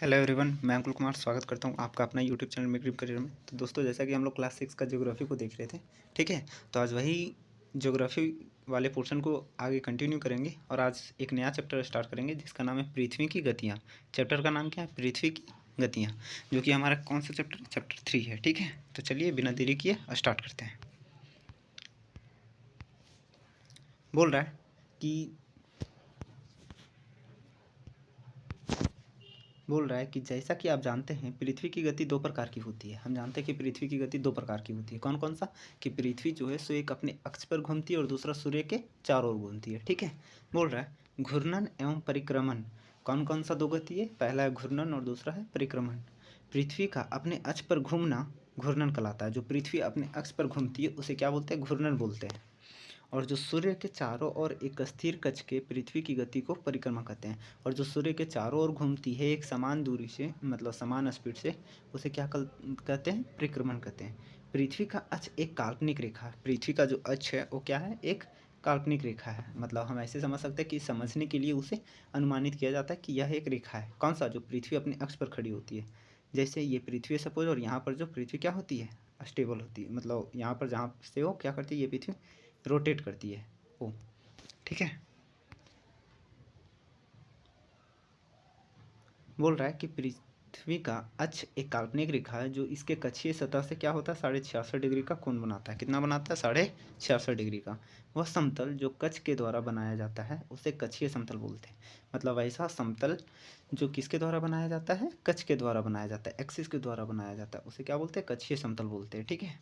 Hello everyone, मैं अंकुल कुमार स्वागत करता हूं आपका अपना यूट्यूब चैनल में ग्रिप करियर में। तो दोस्तों, जैसा कि हम लोग क्लास 6 का ज्योग्राफी को देख रहे थे, ठीक है। तो आज वही ज्योग्राफी वाले पोर्शन को आगे कंटिन्यू करेंगे और आज एक नया चैप्टर स्टार्ट करेंगे जिसका नाम है पृथ्वी की गतियाँ। चैप्टर का नाम क्या है? पृथ्वी की गतियाँ, जो कि हमारा कौन सा चैप्टर? चैप्टर 3 है, ठीक है। तो चलिए बिना देरी किए स्टार्ट करते हैं। बोल रहा है कि जैसा कि आप जानते हैं, पृथ्वी की गति दो प्रकार की होती है। हम जानते हैं कि पृथ्वी की गति दो प्रकार की होती है। कौन कौन सा? कि पृथ्वी जो है सो एक अपने अक्ष पर घूमती है और दूसरा सूर्य के चारों ओर घूमती है, ठीक है। बोल रहा है घूर्णन एवं परिक्रमण। कौन कौन सा दो गति है? पहला है घूर्णन और दूसरा है परिक्रमण। पृथ्वी का अपने अक्ष पर घूमना घूर्णन कहलाता है। जो पृथ्वी अपने अक्ष पर घूमती है उसे क्या बोलते हैं? घूर्णन बोलते हैं। और जो सूर्य के चारों ओर एक स्थिर कक्ष के पृथ्वी की गति को परिक्रमा कहते हैं। और जो सूर्य के चारों ओर घूमती है एक समान दूरी से, मतलब समान स्पीड से, उसे क्या कहते हैं? परिक्रमण कहते हैं। पृथ्वी का अक्ष एक काल्पनिक रेखा है। पृथ्वी का जो अक्ष है वो क्या है? एक काल्पनिक रेखा है। मतलब हम ऐसे समझ सकते हैं कि समझने के लिए उसे अनुमानित किया जाता है कि यह एक रेखा है। कौन सा? जो पृथ्वी अपने अक्ष पर खड़ी होती है। जैसे ये पृथ्वी सपोज, और यहाँ पर जो पृथ्वी क्या होती है? स्टेबल होती है। मतलब यहाँ पर जहाँ से वो क्या करती है, ये पृथ्वी रोटेट करती है वो, ठीक है। बोल रहा है कि पृथ्वी का अक्ष एक काल्पनिक रेखा है जो इसके कक्षीय सतह से क्या होता है? 66.5 डिग्री का कोण बनाता है। कितना बनाता है? 66.5 डिग्री का। वह समतल जो कक्ष के द्वारा बनाया जाता है उसे कक्षीय समतल बोलते हैं। मतलब ऐसा समतल जो किसके द्वारा बनाया जाता है? कक्ष के द्वारा बनाया जाता है, एक्सिस के द्वारा बनाया जाता है, उसे क्या बोलते हैं? कक्षीय समतल बोलते हैं, ठीक है।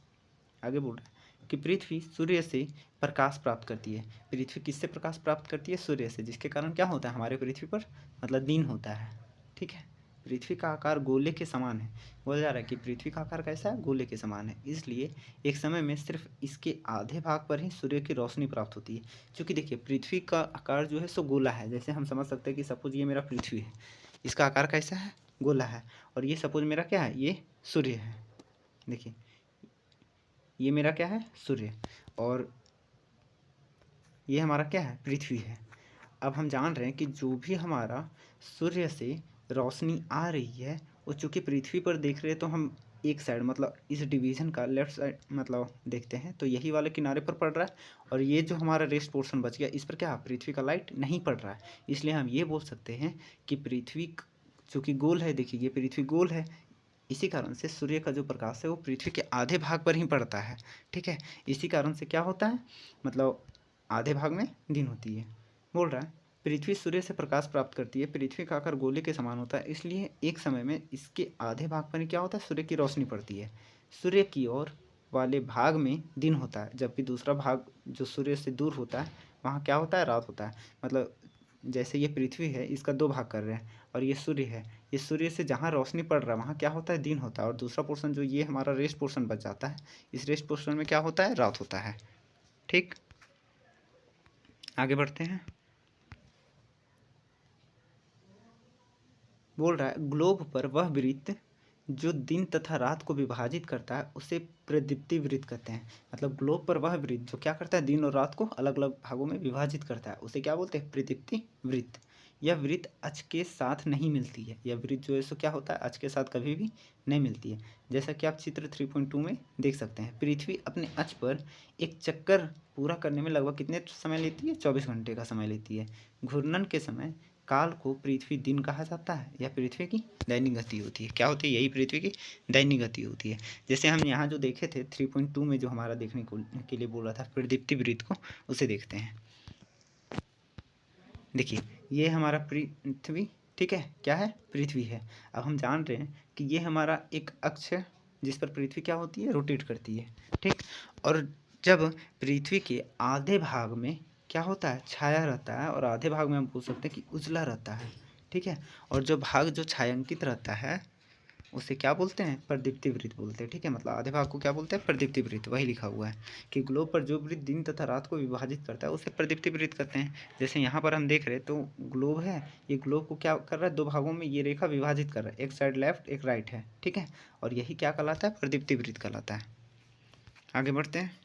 आगे बोल रहा है कि पृथ्वी सूर्य से प्रकाश प्राप्त करती है। पृथ्वी किससे प्रकाश प्राप्त करती है? सूर्य से, जिसके कारण क्या होता है हमारे पृथ्वी पर? मतलब दिन होता है, ठीक है। पृथ्वी का आकार गोले के समान है। बोला जा रहा है कि पृथ्वी का आकार कैसा है? गोले के समान है। इसलिए एक समय में सिर्फ इसके आधे भाग पर ही सूर्य की रोशनी प्राप्त होती है। क्योंकि देखिए पृथ्वी का आकार जो है सो गोला है। जैसे हम समझ सकते हैं कि सपोज ये मेरा पृथ्वी है, इसका आकार कैसा है? गोला है। और ये सपोज मेरा क्या है? ये सूर्य है। देखिए ये मेरा क्या है? सूर्य। और ये हमारा क्या है? पृथ्वी है। अब हम जान रहे हैं कि जो भी हमारा सूर्य से रोशनी आ रही है वो चूँकि पृथ्वी पर देख रहे हैं, तो हम एक साइड, मतलब इस डिवीज़न का लेफ्ट साइड मतलब देखते हैं तो यही वाले किनारे पर पड़ रहा है। और ये जो हमारा रेस्ट पोर्शन बच गया, इस पर क्या? पृथ्वी का लाइट नहीं पड़ रहा है। इसलिए हम ये बोल सकते हैं कि पृथ्वी चूँकि गोल है, देखिए ये पृथ्वी गोल है, इसी कारण से सूर्य का जो प्रकाश है वो पृथ्वी के आधे भाग पर ही पड़ता है, ठीक है। इसी कारण से क्या होता है? मतलब आधे भाग में दिन होती है। बोल रहा है पृथ्वी सूर्य से प्रकाश प्राप्त करती है। पृथ्वी का आकार गोले के समान होता है, इसलिए एक समय में इसके आधे भाग पर ही क्या होता है? सूर्य की रोशनी पड़ती है। सूर्य की ओर वाले भाग में दिन होता है, जबकि दूसरा भाग जो सूर्य से दूर होता है वहाँ क्या होता है? रात होता है। मतलब जैसे ये पृथ्वी है, इसका दो भाग कर रहे हैं, और ये सूर्य है, ये सूर्य से जहाँ रोशनी पड़ रहा है वहाँ क्या होता है? दिन होता है। और दूसरा पोर्शन जो ये हमारा रेस्ट पोर्शन बच जाता है, इस रेस्ट पोर्शन में क्या होता है? रात होता है, ठीक। आगे बढ़ते हैं। बोल रहा है ग्लोब पर वह वृत्त जो दिन तथा रात को विभाजित करता है उसे प्रदीप्ति वृत्त कहते हैं। मतलब ग्लोब पर वह वृत्त जो क्या करता है? दिन और रात को अलग अलग भागों में विभाजित करता है, उसे क्या बोलते हैं? प्रदीप्ति वृत्त। यह वृत्त अक्ष के साथ नहीं मिलती है। यह वृत्त जो है सो क्या होता है? अक्ष के साथ कभी भी नहीं मिलती है। जैसा कि आप चित्र 3.2 में देख सकते हैं, पृथ्वी अपने अक्ष पर एक चक्कर पूरा करने में लगभग कितने समय लेती है? 24 घंटे का समय लेती है। घूर्णन के समय काल को पृथ्वी दिन कहा जाता है। यह पृथ्वी की दैनिक गति होती है। क्या होती है? यही पृथ्वी की दैनिक गति होती है। जैसे हम यहाँ जो देखे थे 3.2 में, जो हमारा देखने को के लिए बोला था प्रदीप्ति वृत्त को, उसे देखते हैं। देखिए ये हमारा पृथ्वी, ठीक है। क्या है? पृथ्वी है। अब हम जान रहे हैं कि ये हमारा एक अक्ष है जिस पर पृथ्वी क्या होती है? रोटेट करती है, ठीक। और जब पृथ्वी के आधे भाग में क्या होता है? छाया रहता है, और आधे भाग में हम बोल सकते हैं कि उजला रहता है, ठीक है। और जो भाग जो छायांकित रहता है उसे क्या बोलते हैं? प्रदीप्ति वृत्त बोलते हैं, ठीक है। मतलब आधे भाग को क्या बोलते हैं? प्रदीप्ति वृत्त। वही लिखा हुआ है कि ग्लोब पर जो वृत्त दिन तथा रात को विभाजित करता है उसे प्रदीप्ति वृत्त कहते हैं। जैसे यहाँ पर हम देख रहे हैं तो ग्लोब है, ये ग्लोब को क्या कर रहा है? दो भागों में ये रेखा विभाजित कर रहा है, एक साइड लेफ्ट एक राइट है, ठीक है। और यही क्या कहलाता है? प्रदीप्ति वृत्त कहलाता है। आगे बढ़ते हैं।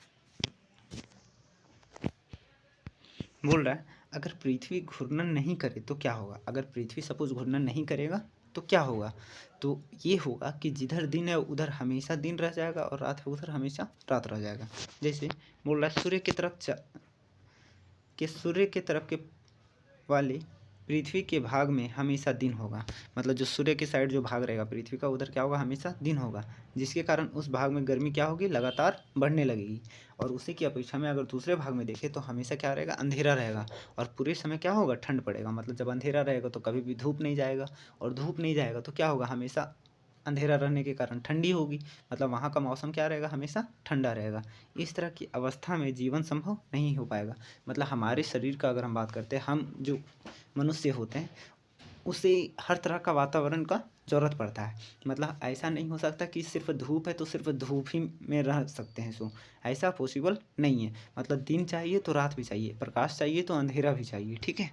बोल रहा है अगर पृथ्वी घूर्णन नहीं करे तो क्या होगा? अगर पृथ्वी सपोज घूर्णन नहीं करेगा तो क्या होगा? तो ये होगा कि जिधर दिन है उधर हमेशा दिन रह जाएगा और रात है उधर हमेशा रात रह जाएगा। जैसे बोल रहा है सूर्य के तरफ के वाले पृथ्वी के भाग में हमेशा दिन होगा। मतलब जो सूर्य की साइड जो भाग रहेगा पृथ्वी का, उधर क्या होगा? हमेशा दिन होगा, जिसके कारण उस भाग में गर्मी क्या होगी? लगातार बढ़ने लगेगी। और उसी की अपेक्षा में अगर दूसरे भाग में देखें तो हमेशा क्या रहेगा? अंधेरा रहेगा। और पूरे समय क्या होगा? ठंड पड़ेगा। मतलब जब अंधेरा रहेगा तो कभी भी धूप नहीं जाएगा, और धूप नहीं जाएगा तो क्या होगा? हमेशा अंधेरा रहने के कारण ठंडी होगी। मतलब वहाँ का मौसम क्या रहेगा? हमेशा ठंडा रहेगा। इस तरह की अवस्था में जीवन संभव नहीं हो पाएगा। मतलब हमारे शरीर का अगर हम बात करते हैं, हम जो मनुष्य होते हैं उसे हर तरह का वातावरण का ज़रूरत पड़ता है। मतलब ऐसा नहीं हो सकता कि सिर्फ धूप है तो सिर्फ धूप ही में रह सकते हैं। सो ऐसा पॉसिबल नहीं है। मतलब दिन चाहिए तो रात भी चाहिए, प्रकाश चाहिए तो अंधेरा भी चाहिए। ठीक है,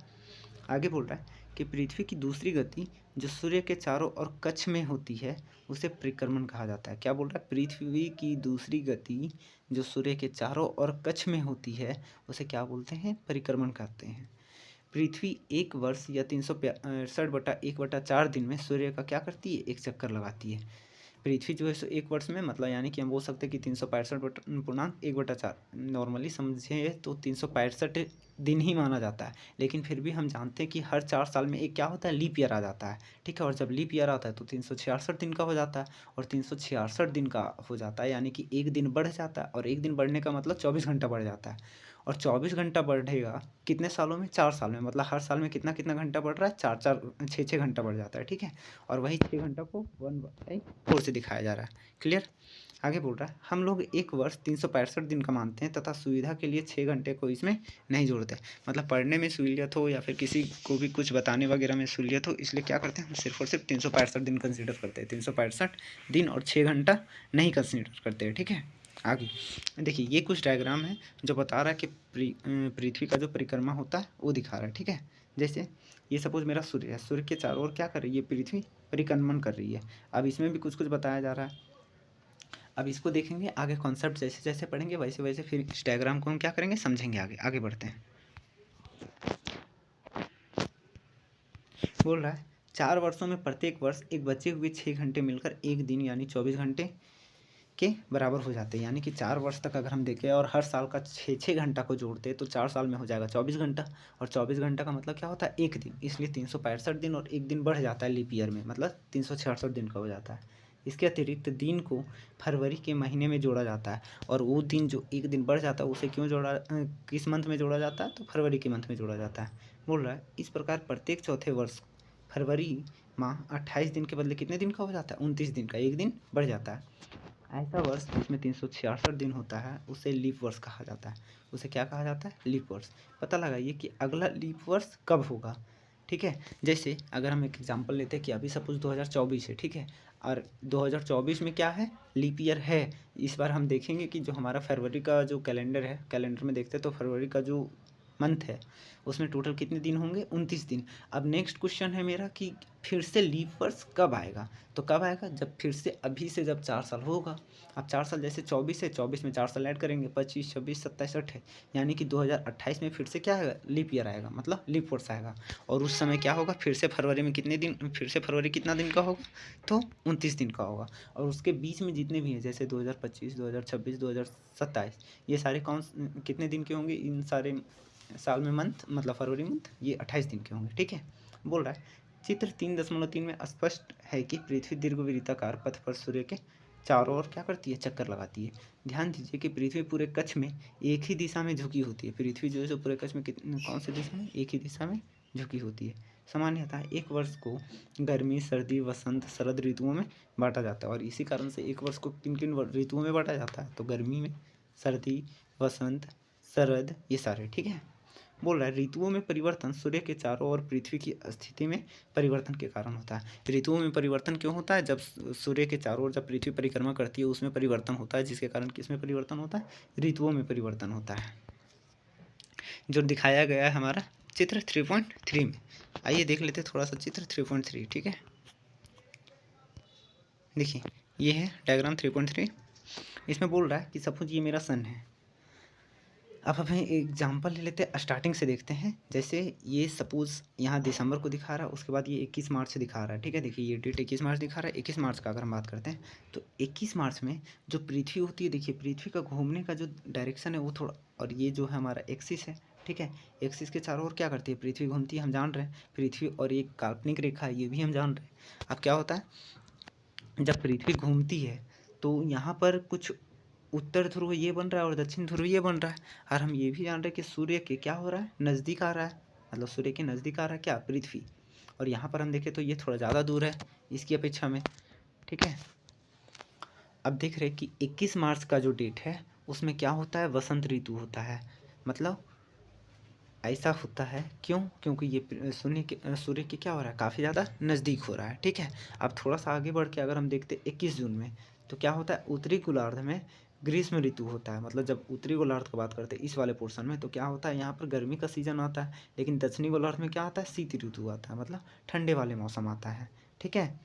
आगे बोल रहा है कि पृथ्वी की दूसरी गति जो सूर्य के चारों ओर कक्ष में होती है उसे परिक्रमण कहा जाता है। क्या बोल रहा है? पृथ्वी की दूसरी गति जो सूर्य के चारों ओर कक्ष में होती है उसे क्या बोलते हैं? परिक्रमण कहते हैं। पृथ्वी एक वर्ष या 365/1/4 दिन में सूर्य का क्या करती है? एक चक्कर लगाती है। पृथ्वी जो है सो एक वर्ष में, मतलब यानी कि हम बोल सकते हैं कि 365/1/4 नॉर्मली समझे तो 365 दिन ही माना जाता है। लेकिन फिर भी हम जानते हैं कि हर 4 साल में एक क्या होता है? लीप ईयर आ जाता है। ठीक है, और जब लीप ईयर आता है तो 366 दिन का हो जाता है। और 366 दिन का हो जाता है यानी कि एक दिन बढ़ जाता है, और एक दिन बढ़ने का मतलब 24 घंटा बढ़ जाता है। और 24 घंटा बढ़ेगा कितने सालों में? 4 साल में। मतलब हर साल में कितना कितना घंटा बढ़ रहा है? 4 6 घंटा बढ़ जाता है। ठीक है, और वही 6 घंटा को 1/4 से दिखाया जा रहा है। क्लियर? आगे बोल रहा है हम लोग एक वर्ष 365 दिन का मानते हैं तथा सुविधा के लिए 6 घंटे को इसमें नहीं जोड़ते। मतलब पढ़ने में सहूलियत हो या फिर किसी को भी कुछ बताने वगैरह में सहूलियत हो, इसलिए क्या करते हैं? हम सिर्फ और सिर्फ 365 दिन कंसिडर करते हैं। 365 दिन और 6 घंटा नहीं कंसिडर करते हैं। ठीक है, आगे देखिए ये कुछ डायग्राम है जो बता रहा है कि पृथ्वी का जो परिक्रमा होता है वो दिखा रहा है। ठीक है, जैसे ये सपोज मेरा सूर्य है, सूर्य के चारों ओर क्या कर रही है? पृथ्वी परिक्रमण कर रही है। अब इसमें भी कुछ कुछ बताया जा रहा है। अब इसको देखेंगे आगे, कॉन्सेप्ट जैसे जैसे पढ़ेंगे वैसे वैसे फिर इस डायग्राम को हम क्या करेंगे? समझेंगे। आगे आगे बढ़ते हैं। बोल रहा है 4 वर्षों में प्रत्येक वर्ष एक बचे हुए 6 घंटे मिलकर एक दिन यानी 24 घंटे के बराबर हो जाते हैं। यानी कि 4 वर्ष तक अगर हम देखें और हर साल का 6 घंटा को जोड़ते हैं तो 4 साल में हो जाएगा 24 घंटा। और 24 घंटा का मतलब क्या होता है? एक दिन। इसलिए 365 दिन और एक दिन बढ़ जाता है लीप ईयर में, मतलब 366 दिन का हो जाता है। इसके अतिरिक्त दिन को फरवरी के महीने में जोड़ा जाता है। और वो दिन जो एक दिन बढ़ जाता है उसे क्यों किस मंथ में जोड़ा जाता है? तो फरवरी के मंथ में जोड़ा जाता है। बोल रहा है इस प्रकार प्रत्येक चौथे वर्ष फरवरी माह 28 दिन के बदले कितने दिन का हो जाता है? 29 दिन का, एक दिन बढ़ जाता है। ऐसा वर्ष जिसमें 366 दिन होता है उसे लीप वर्ष कहा जाता है। उसे क्या कहा जाता है? लीप वर्ष। पता लगाइए कि अगला लीप वर्ष कब होगा। ठीक है, जैसे अगर हम एक एग्जांपल लेते हैं कि अभी सपोज 2024 है। ठीक है, और 2024 में क्या है? लीप ईयर है। इस बार हम देखेंगे कि जो हमारा फरवरी का जो कैलेंडर है, कैलेंडर में देखते हैं तो फरवरी का जो मंथ है उसमें टोटल कितने दिन होंगे? 29 दिन। अब नेक्स्ट क्वेश्चन है मेरा कि फिर से लीप वर्ष कब आएगा? तो कब आएगा? जब फिर से अभी से जब 4 साल होगा। अब 4 साल जैसे 24 है, 24 में 4 साल ऐड करेंगे, 25 26 27 28, यानी कि 2028 में फिर से क्या आएगा? लीप ईयर आएगा, मतलब लीप वर्ष आएगा। और उस समय क्या होगा? फिर से फरवरी में कितने दिन, फिर से फरवरी कितना दिन का होगा? तो 29 दिन का होगा। और उसके बीच में जितने भी हैं जैसे 2025 2026 2027, ये सारे कौन कितने दिन के होंगे? इन सारे साल में मंथ, मतलब फरवरी मंथ, ये 28 दिन के होंगे। ठीक है, बोल रहा है चित्र 3.3 में स्पष्ट है कि पृथ्वी दीर्घवृत्ताकार पथ पर सूर्य के चारों ओर क्या करती है? चक्कर लगाती है। ध्यान दीजिए कि पृथ्वी पूरे कक्ष में एक ही दिशा में झुकी होती है। पृथ्वी जो है सो पूरे कक्ष में कौन सी दिशा में? एक ही दिशा में झुकी होती है। सामान्यतः एक वर्ष को गर्मी सर्दी वसंत शरद ऋतुओं में बांटा जाता है। और इसी कारण से एक वर्ष को किन किन ऋतुओं में बांटा जाता है? तो गर्मी में, सर्दी, वसंत, शरद, ये सारे। ठीक है, बोल रहा है ऋतुओं में परिवर्तन सूर्य के चारों ओर पृथ्वी की स्थिति में परिवर्तन के कारण होता है। ऋतुओं में परिवर्तन क्यों होता है? जब सूर्य के चारों ओर जब पृथ्वी परिक्रमा करती है उसमें परिवर्तन होता है, जिसके कारण किसमें परिवर्तन होता है? ऋतुओं में परिवर्तन होता है, जो दिखाया गया है हमारा चित्र 3.3 में। आइए देख लेते थोड़ा सा चित्र 3.3। ठीक है, देखिए ये है डायग्राम 3.3। इसमें बोल रहा है कि सपोज ये मेरा सन है। अब हमें एग्जांपल ले लेते हैं, स्टार्टिंग से देखते हैं। जैसे ये सपोज़ यहाँ दिसंबर को दिखा रहा है, उसके बाद ये 21 मार्च से दिखा रहा है, ठीक है। देखिए ये डेट 21 मार्च दिखा रहा है। 21 मार्च का अगर हम बात करते हैं तो 21 मार्च में जो पृथ्वी होती है, देखिए पृथ्वी का घूमने का जो डायरेक्शन है वो थोड़ा, और ये जो है हमारा एक्सिस है, ठीक है। एक्सिस के चारों ओर क्या करती है, पृथ्वी घूमती है, हम जान रहे हैं पृथ्वी, और ये काल्पनिक रेखा है, ये भी हम जान रहे हैं। अब क्या होता है, जब पृथ्वी घूमती है तो यहाँ पर कुछ उत्तर ध्रुव ये बन रहा है और दक्षिण ध्रुव ये बन रहा है। और हम ये भी जान रहे हैं कि सूर्य के क्या हो रहा है, नज़दीक आ रहा है, मतलब सूर्य के नज़दीक आ रहा है क्या, पृथ्वी। और यहाँ पर हम देखें तो ये थोड़ा ज़्यादा दूर है इसकी अपेक्षा में, ठीक है। अब देख रहे हैं कि 21 मार्च का जो डेट है उसमें क्या होता है, वसंत ऋतु होता है। मतलब ऐसा होता है क्यों, क्योंकि ये सूर्य के क्या हो रहा है, काफ़ी ज़्यादा नज़दीक हो रहा है, ठीक है। अब थोड़ा सा आगे बढ़ के अगर हम देखते हैं 21 जून में, तो क्या होता है, उत्तरी गोलार्ध में ग्रीष्म ऋतु होता है। मतलब जब उत्तरी गोलार्ध की बात करते हैं इस वाले पोर्शन में, तो क्या होता है, यहाँ पर गर्मी का सीजन आता है, लेकिन दक्षिणी गोलार्ध में क्या आता है, शीत ऋतु आता है, मतलब ठंडे वाले मौसम आता है, ठीक है।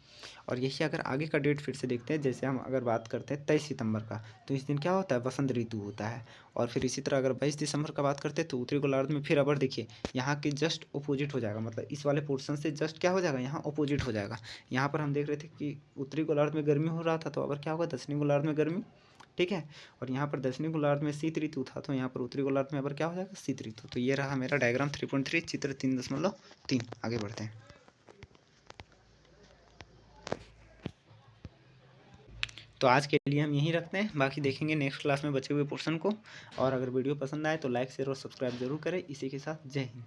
और यही अगर आगे का डेट फिर से देखते हैं, जैसे हम अगर बात करते हैं 23 सितंबर का, तो इस दिन क्या होता है, वसंत ऋतु होता है। और फिर इसी तरह अगर 22 दिसंबर का बात करते हैं तो उत्तरी गोलार्ध में फिर अबर देखिए यहाँ के जस्ट अपोजिट हो जाएगा, मतलब इस वाले पोर्शन से जस्ट क्या हो जाएगा, यहाँ अपोजिट हो जाएगा। यहाँ पर हम देख रहे थे कि उत्तरी गोलार्ध में गर्मी हो रहा था, तो अबर क्या होगा, दक्षिणी गोलार्ध में गर्मी, ठीक है। और यहाँ पर दक्षिणी गोलार्ध में शीत ऋतु था, तो यहाँ पर उत्तरी गोलार्ध में अबर क्या हो जाएगा, शीत ऋतु। तो ये रहा मेरा डायग्राम 3.3 चित्र 3.3। आगे बढ़ते हैं। तो आज के लिए हम यहीं रखते हैं, बाकी देखेंगे नेक्स्ट क्लास में बचे हुए पोर्शन को। और अगर वीडियो पसंद आए तो लाइक शेयर और सब्सक्राइब जरूर करें। इसी के साथ जय हिंद।